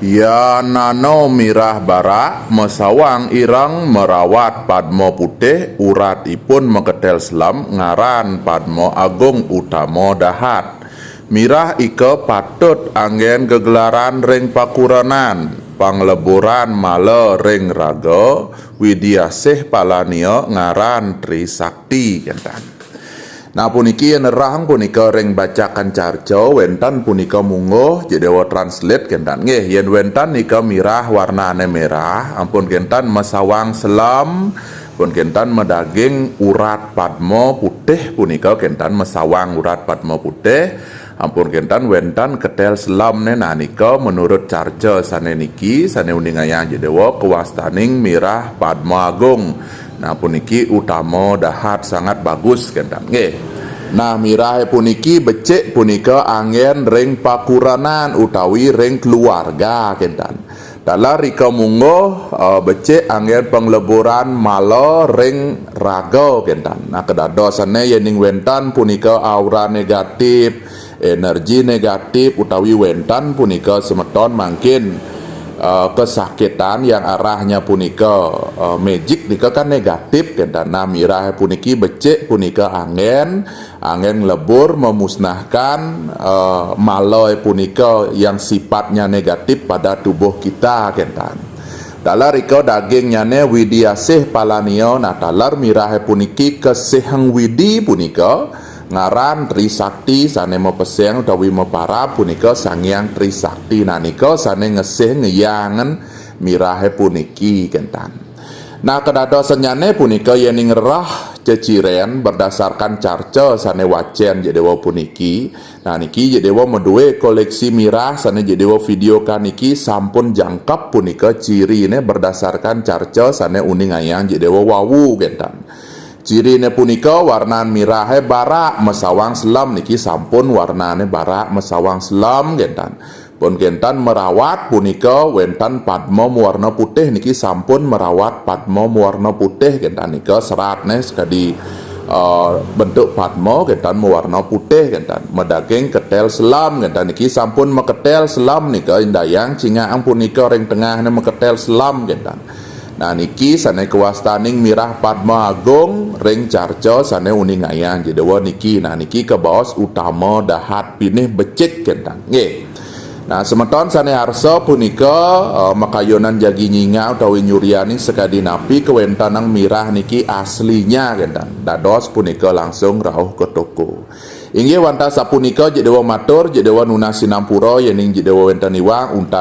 Ya nano mirah barak mesawang irang merawat padmo putih urat ipun meketel selam ngaran padmo agung utama dahat. Mirah ika patut anggen gegelaran ring pakuranan pangleburan mala ring raga widiasih palania ngaran Trisakti kentan. Nah puniki nerang punika ring bacakan carca wentan punika munguh jedewa translate kentan nggih yen wentan nika mirah warnane merah ampun kentan mesawang selam pun kentan medaging urat padmo putih punika kentan mesawang urat padmo putih ampun kentan wentan ketel selam nika menurut carca sane niki sane undingaya jedewa kewastaning mirah padmo agung. Nah puniki utama dahat sangat bagus kentan nggih. Nah mirah puniki becik punika angin ring pakuranan utawi ring keluarga kentan. Dalam rika mungo becik angin pengleburan malo ring raga kentan. Nah kedadosane yening wentan punika aura negatif, energi negatif utawi wentan punika semeton mangkin kesakitan yang arahnya punika magic nika kan negatif kentan. Nah mirah puniki becik punika angin lebur memusnahkan malai punika yang sifatnya negatif pada tubuh kita kentan. Dalam rika dagingnya ne widiasih palanio. Nah dalam mirah puniki kesehang widi punika ngaran Trisakti sane mepeseng utawi mepara punika Sangyang Trisakti. Nah nika sane ngesih ngeyangen mirahe puniki kentan. Nah kedadosannyane punika yening rah ceciren berdasarkan carca sane wacen jedewa puniki. Nah niki jedewa medue koleksi mirah sane jedewa video kaniki sampun jangkap punika cirine berdasarkan carca sane uning ayang jedewa wawu kentan. Cirine punika warnan mirahe barak mesawang selam niki sampun warnane barak mesawang selam kentan. Pun kentan merawat punika wentan padmo warna putih niki sampun merawat padmo warna putih kentan nika seratne sekadi bentuk padmo kentan warna putih kentan. Medaging ketel selam kentan niki sampun meketel selam nika indayang cingaang punika ring tengahne meketel selam kentan. Nah niki sane kewastaning mirah padma agung ring carca sane uning ayang jedewa niki. Nah niki kebaos utama dahat pinih becik kentan nggih. Nah semeton sane harsa punika makayonan jagi nyinga utawi nyuriani sekadi napi kewentanang mirah niki aslinya kentan. Dados punika langsung rauh ke toko. Inggih wanta sapunika jedewa matur jedewa nuna sinampura yening jedewa wenten iwang unta